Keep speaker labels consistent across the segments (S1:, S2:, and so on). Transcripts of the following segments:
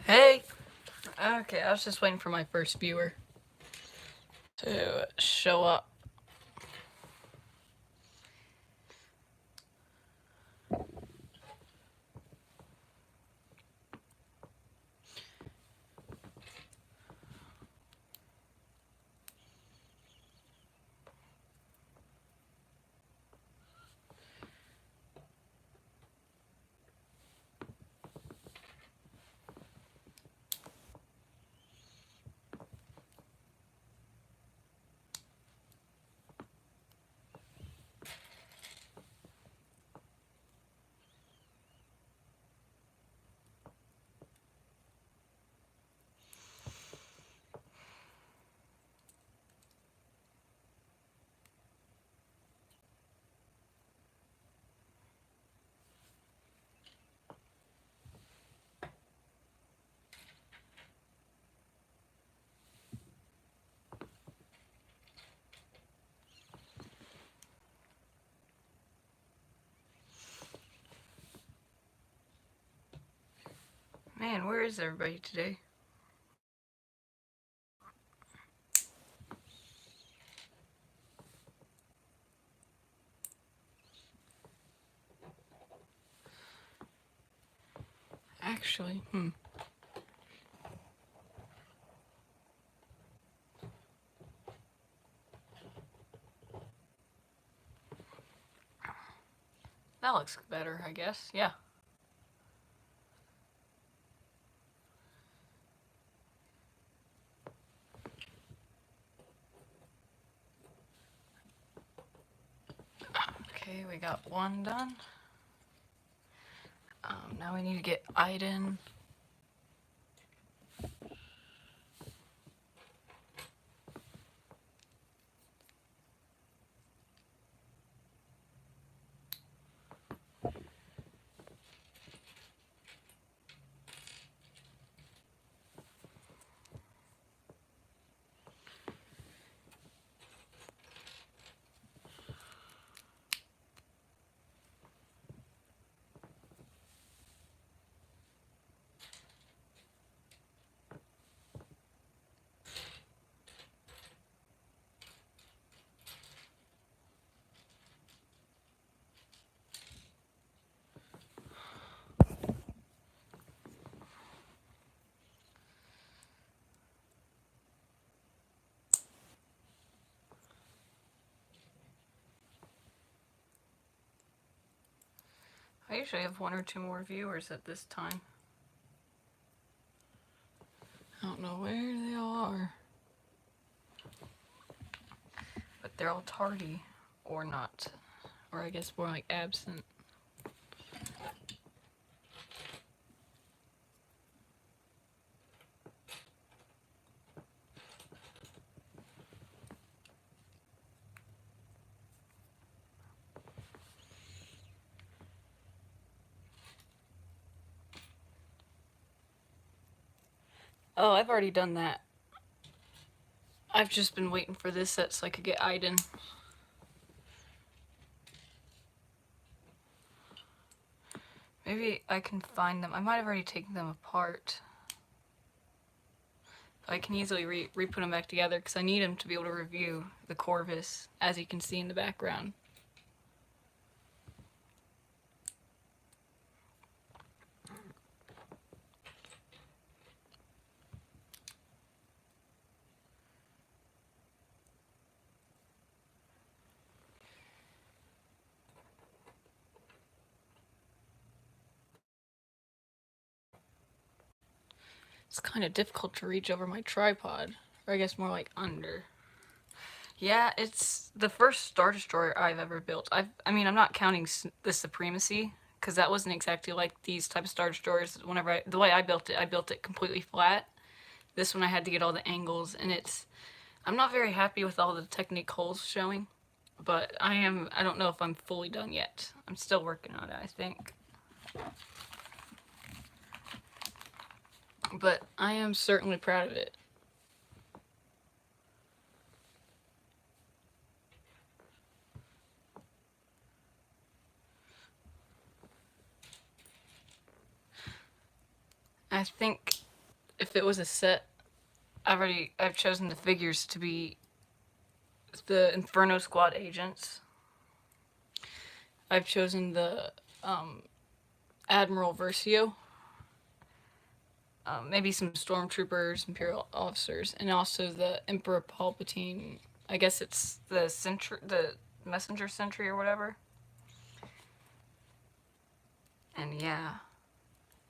S1: Hey! Okay, I was just waiting for my first viewer to show up. Man, where is everybody today? Actually, that looks better, I guess. Yeah. Okay, we got one done. Now we need to get Aiden. I usually have one or two more viewers at this time. I don't know where they all are. But they're all tardy. Or not. Or I guess more like absent. Oh, I've already done that. I've just been waiting for this set so I could get Aiden. Maybe I can find them. I might have already taken them apart. I can easily re-put them back together because I need him to be able to review the Corvus, as you can see in the background. It's kind of difficult to reach over my tripod, or I guess more like under. Yeah, it's the first Star Destroyer I've ever built. I mean, I'm not counting the Supremacy, because that wasn't exactly like these type of Star Destroyers. The way I built it completely flat. This one I had to get all the angles, and I'm not very happy with all the technique holes showing, but I don't know if I'm fully done yet. I'm still working on it, I think. But I am certainly proud of it. I think if it was a set, I've chosen the figures to be the Inferno Squad agents. I've chosen the Admiral Versio, maybe some stormtroopers, Imperial officers, and also the Emperor Palpatine. I guess it's the messenger sentry or whatever. And yeah,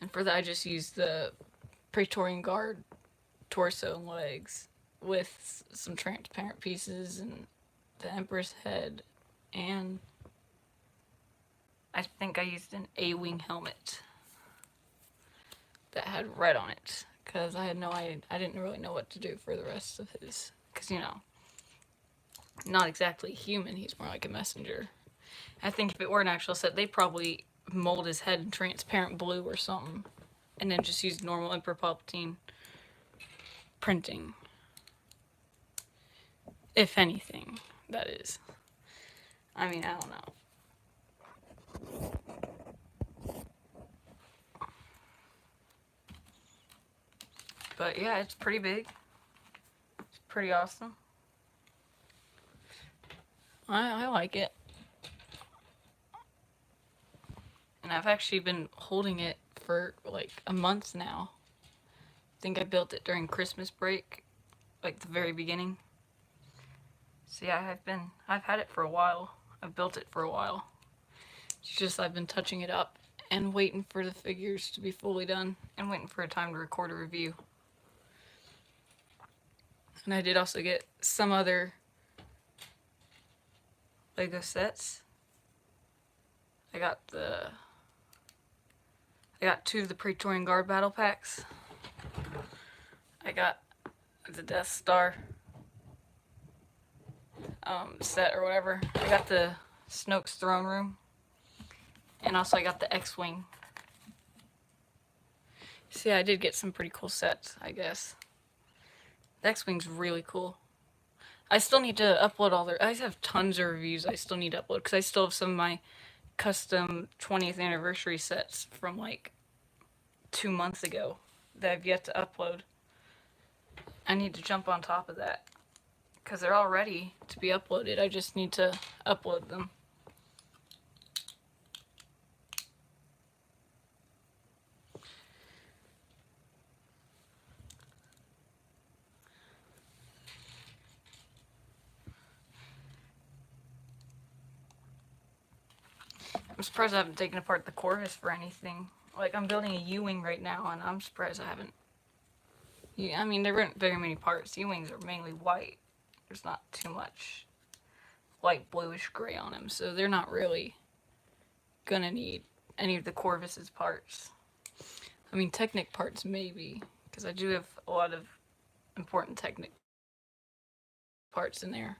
S1: and for that I just used the Praetorian Guard torso and legs with some transparent pieces and the Emperor's head, and I think I used an A-wing helmet that had red on it because I didn't really know what to do for the rest of his, because not exactly human, he's more like a messenger. I think if it were an actual set, they'd probably mold his head in transparent blue or something, and then just use normal Emperor Palpatine printing. If anything, that is. I mean, I don't know. But yeah, it's pretty big. It's pretty awesome. I like it. And I've actually been holding it for like a month now. I think I built it during Christmas break, like the very beginning. So yeah, I've had it for a while. I've built it for a while. It's just I've been touching it up and waiting for the figures to be fully done and waiting for a time to record a review. And I did also get some other Lego sets. I got two of the Praetorian Guard battle packs. I got the Death Star set or whatever. I got the Snoke's throne room, and also I got the X-wing. So yeah, I did get some pretty cool sets, I guess. The X-wing's really cool. I still need to upload I have tons of reviews I still need to upload because I still have some of my custom 20th anniversary sets from like 2 months ago that I've yet to upload. I need to jump on top of that because they're all ready to be uploaded. I just need to upload them. I'm surprised I haven't taken apart the Corvus for anything. Like, I'm building a U-wing right now, and I'm surprised I haven't. Yeah, I mean, there weren't very many parts. U-wings are mainly white. There's not too much light bluish gray on them, so they're not really gonna need any of the Corvus's parts. I mean, Technic parts maybe, because I do have a lot of important Technic parts in there.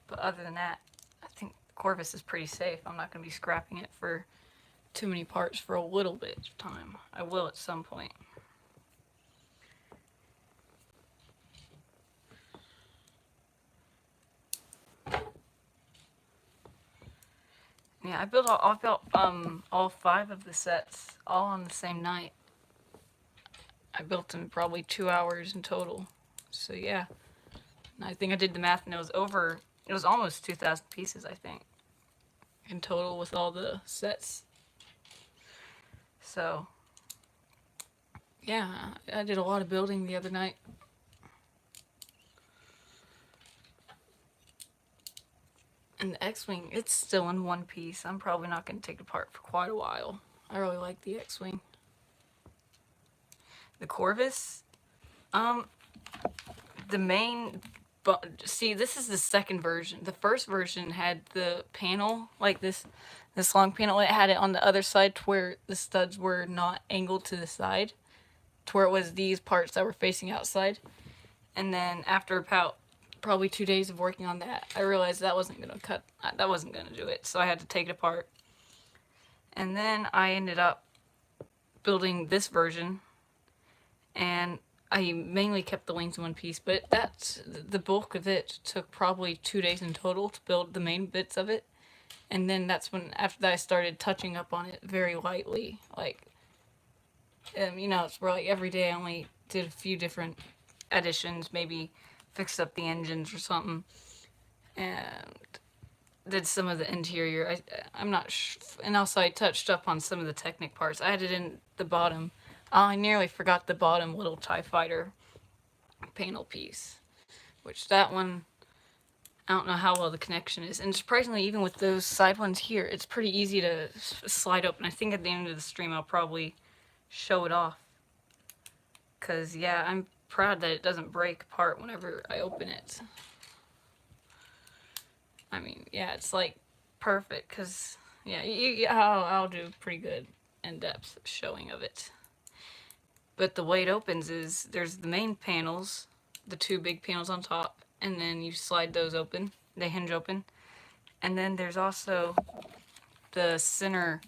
S1: But other than that, I think Corvus is pretty safe. I'm not going to be scrapping it for too many parts for a little bit of time. I will at some point. Yeah, I built all 5 of the sets all on the same night. I built them probably 2 hours in total. So yeah, and I think I did the math, and it was almost 2,000 pieces, I think, in total with all the sets. So yeah, I did a lot of building the other night. And the X-Wing, it's still in one piece. I'm probably not going to take it apart for quite a while. I really like the X-Wing. The Corvus, the main... See, this is the second version. The first version had the panel, like this long panel. It had it on the other side to where the studs were not angled to the side, to where it was these parts that were facing outside. And then after about probably 2 days of working on that, I realized that wasn't gonna do it, so I had to take it apart. And then I ended up building this version, and I mainly kept the wings in one piece, but the bulk of it took probably 2 days in total to build the main bits of it. And then that's when, after that, I started touching up on it very lightly, like You know, it's where like every day I only did a few different additions, maybe fixed up the engines or something, and did some of the interior. I'm not and also I touched up on some of the Technic parts. I added in the bottom. I nearly forgot the bottom little TIE fighter panel piece, which that one, I don't know how well the connection is. And surprisingly, even with those side ones here, it's pretty easy to slide open. I think at the end of the stream I'll probably show it off. Because, yeah, I'm proud that it doesn't break apart whenever I open it. I mean, yeah, it's like perfect. Because, yeah, I'll do pretty good in-depth showing of it. But the way it opens is there's the main panels, the two big panels on top, and then you slide those open. They hinge open. And then there's also the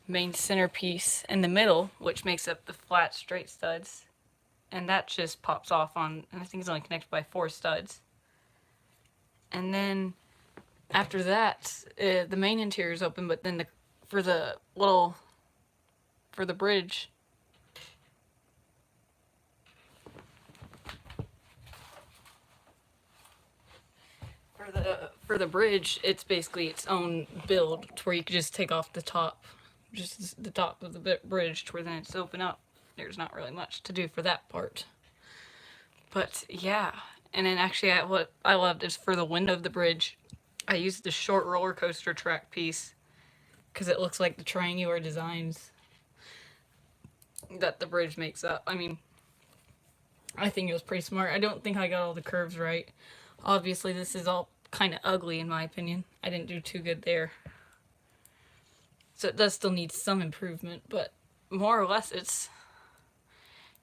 S1: main centerpiece in the middle, which makes up the flat straight studs. And that just pops off on, and I think it's only connected by 4 studs. And then after that, the main interior is open, but then for the bridge, for the bridge, it's basically its own build to where you can just take off the top, just the top of the bridge, to where then it's open up. There's not really much to do for that part. But yeah, and then actually what I loved is for the window of the bridge, I used the short roller coaster track piece because it looks like the triangular designs that the bridge makes up. I mean, I think it was pretty smart. I don't think I got all the curves right. Obviously, this is all kind of ugly in my opinion. I didn't do too good there. So it does still need some improvement, but more or less it's,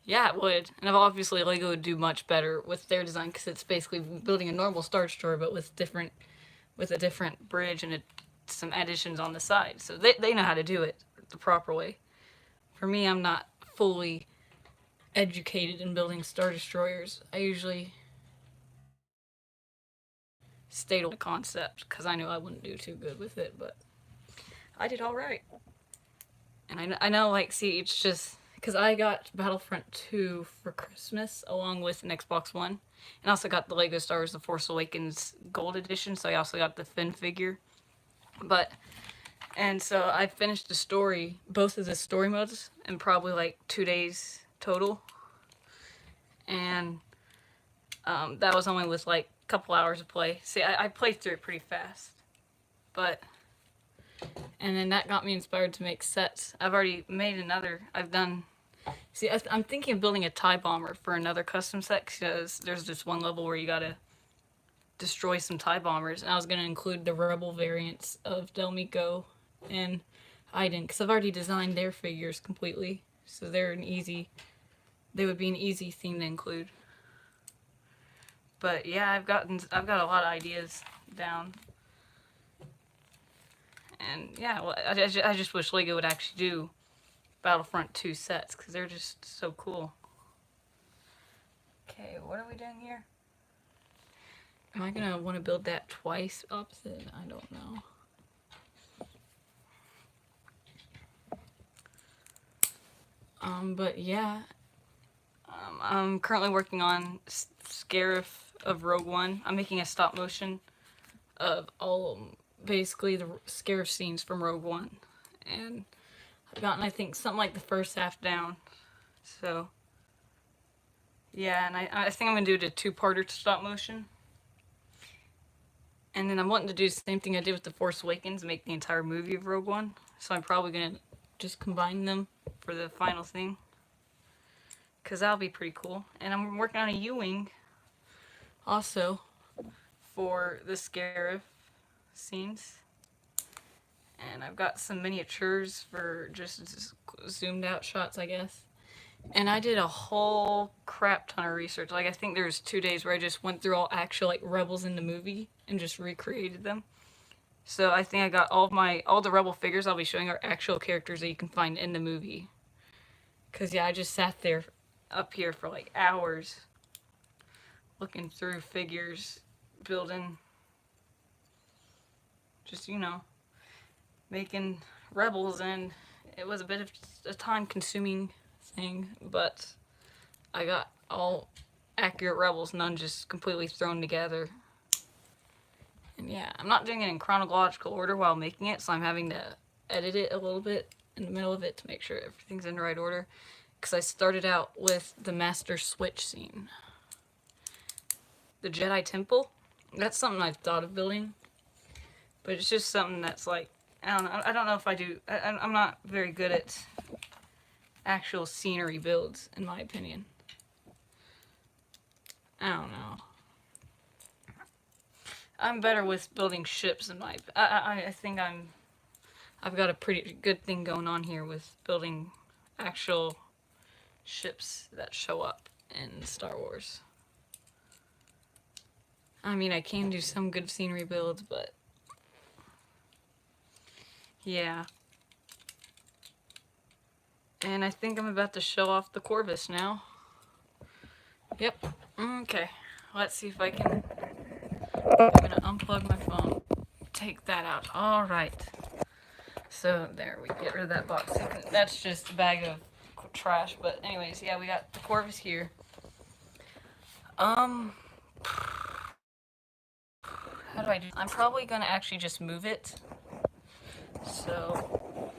S1: yeah, it would. And obviously Lego would do much better with their design because it's basically building a normal Star Destroyer but with a different bridge and some additions on the side. So they know how to do it the proper way. For me, I'm not fully educated in building Star Destroyers. I usually stayed on the concept because I knew I wouldn't do too good with it, but I did all right. And I know, like, see, it's just because I got Battlefront 2 for Christmas along with an Xbox One, and also got the Lego Star Wars: The Force Awakens Gold Edition. So I also got the Finn figure. And so I finished the story, both of the story modes, in probably like 2 days total. And that was only with like a couple hours of play. See, I played through it pretty fast. And then that got me inspired to make sets. I've already made another. See, I'm thinking of building a TIE bomber for another custom set because there's this one level where you gotta destroy some TIE bombers. And I was gonna include the Rebel variants of Del Meeko and Iden because I've already designed their figures completely. So they would be an easy theme to include. But yeah, I've got a lot of ideas down. And yeah, well, I just wish Lego would actually do Battlefront 2 sets because they're just so cool. Okay, what are we doing here? Am I gonna want to build that twice opposite? I don't know. But yeah, I'm currently working on Scarif of Rogue One. I'm making a stop motion of basically the Scarif scenes from Rogue One, and I've gotten, I think, something like the first half down. So yeah, and I think I'm gonna do it a 2-parter stop motion. And then I'm wanting to do the same thing I did with The Force Awakens, make the entire movie of Rogue One. So I'm probably gonna just combine them for the final thing, because that'll be pretty cool. And I'm working on a U-Wing also for the Scarif scenes. And I've got some miniatures for just zoomed out shots, I guess. And I did a whole crap ton of research. Like, I think there's 2 days where I just went through all actual, like, rebels in the movie and just recreated them. So I think I got all the rebel figures I'll be showing are actual characters that you can find in the movie. Cause yeah, I just sat there up here for like hours looking through figures, building, just, making rebels, and it was a bit of a time consuming everything, but I got all accurate rebels, none just completely thrown together. And yeah, I'm not doing it in chronological order while making it, so I'm having to edit it a little bit in the middle of it to make sure everything's in the right order. Because I started out with the Master Switch scene. The Jedi Temple, that's something I've thought of building, but it's just something that's like, I don't know if I do, I'm not very good at actual scenery builds, in my opinion. I don't know. I'm better with building ships in my, I think I've got a pretty good thing going on here with building actual ships that show up in Star Wars. I mean, I can do some good scenery builds, but yeah. And I think I'm about to show off the Corvus now. Yep. Okay. Let's see if I can. I'm gonna unplug my phone. Take that out. All right. So there, we get rid of that box. That's just a bag of trash. But anyways, yeah, we got the Corvus here. How do I do? I'm probably gonna actually just move it. So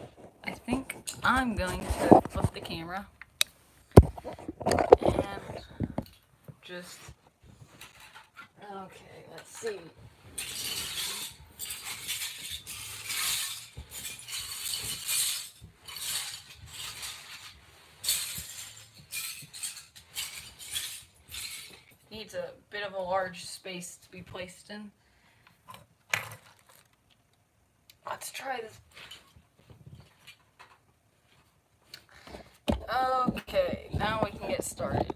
S1: I think I'm going to flip the camera and just, okay, let's see. Needs a bit of a large space to be placed in. Let's try this. Okay, now we can get started.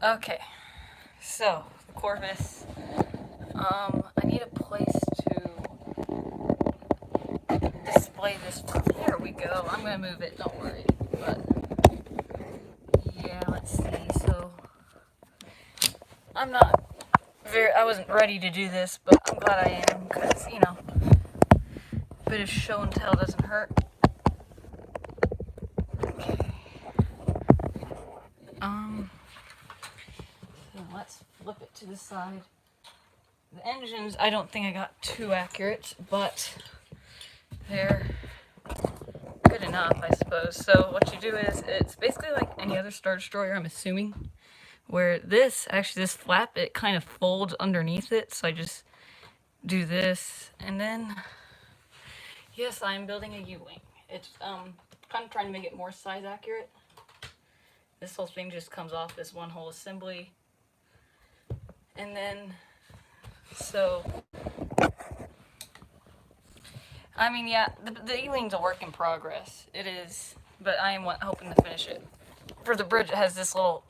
S1: Okay, so the Corvus. I need a place to display this. There we go. I'm gonna move it. Don't worry. But yeah, let's see. So I wasn't ready to do this, but I'm glad I am because a bit of show and tell doesn't hurt. Okay. So let's flip it to the side. The engines, I don't think I got too accurate, but they're good enough, I suppose. So what you do is, it's basically like any other Star Destroyer, I'm assuming, where this flap, it kind of folds underneath it. So I just do this, and then, yes, I'm building a U-wing. It's kind of trying to make it more size accurate. This whole thing just comes off as one whole assembly. And then, so, I mean, yeah, the U-wing's a work in progress. It is, but I am hoping to finish it. For the bridge, it has this little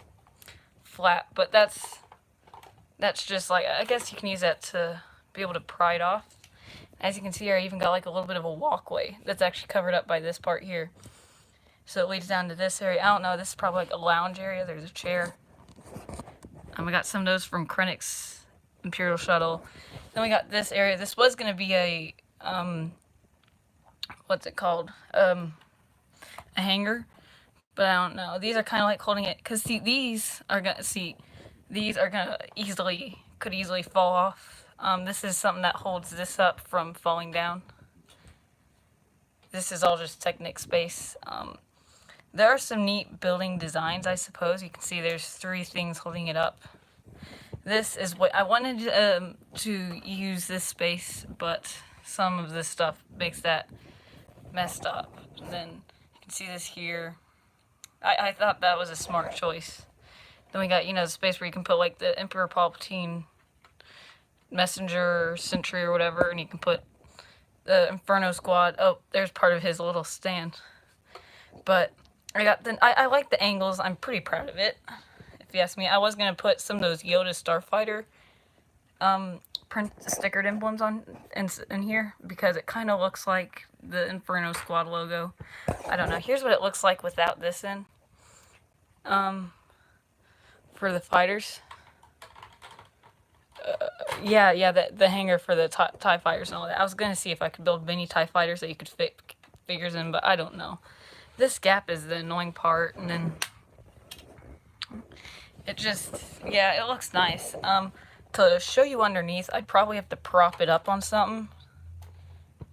S1: flap, but that's just like, I guess you can use that to be able to pry it off. As you can see here, I even got like a little bit of a walkway that's actually covered up by this part here. So it leads down to this area. I don't know, this is probably like a lounge area. There's a chair. We got some of those from Krennic's Imperial Shuttle. Then we got this area. This was going to be a, what's it called? A hangar. But I don't know. These are kind of like holding it. Because see, these are going to could easily fall off. This is something that holds this up from falling down. This is all just Technic space. There are some neat building designs, I suppose. You can see there's 3 things holding it up. This is what I wanted to use this space, but some of this stuff makes that messed up. And then you can see this here. I thought that was a smart choice. Then we got, the space where you can put like the Emperor Palpatine messenger, sentry, or whatever, and you can put the Inferno squad. Oh, there's part of his little stand. But I like the angles. I'm pretty proud of it, if you ask me. I was gonna put some of those Yoda Starfighter print stickered emblems on in here because it kind of looks like the Inferno squad logo. I don't know. Here's what it looks like without this in. For the fighters. Yeah, the hangar for the TIE fighters and all that. I was gonna see if I could build mini TIE fighters that you could fit figures in, but I don't know. this gap is the annoying part, and then it just, yeah, it looks nice. To show you underneath, I'd probably have to prop it up on something.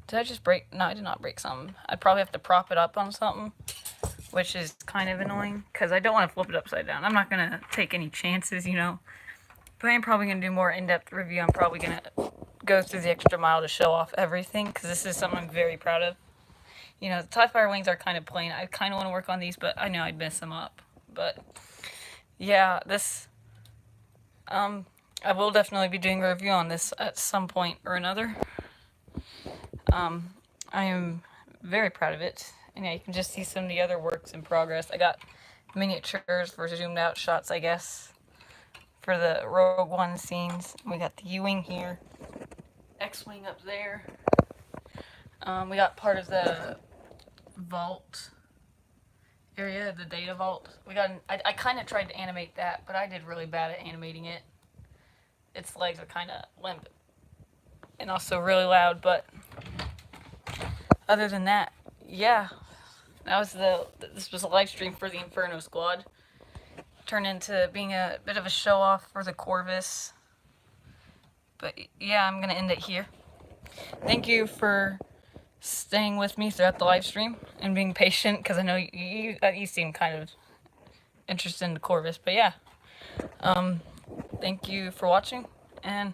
S1: Did I just break? No, I did not break something. I'd probably have to prop it up on something, which is kind of annoying because I don't want to flip it upside down. I'm not going to take any chances, you know. But I'm probably going to do more in-depth review. I'm probably going to go through the extra mile to show off everything because this is something I'm very proud of. You know, the TIE Fighter wings are kind of plain. I kind of want to work on these, but I know I'd mess them up. But yeah, this, I will definitely be doing a review on this at some point or another. I am very proud of it. And yeah, you can just see some of the other works in progress. I got miniatures for zoomed out shots, I guess, for the Rogue One scenes. We got the U-Wing here, X-Wing up there. We got part of the vault area, the data vault. We got. I kind of tried to animate that, but I did really bad at animating it. Its legs are kind of limp and also really loud, but other than that, yeah, this was a live stream for the Inferno squad. Turned into being a bit of a show off for the Corvus. But yeah, I'm gonna end it here. Thank you for staying with me throughout the live stream and being patient, because I know you seem kind of interested in the Corvus. But yeah, thank you for watching, and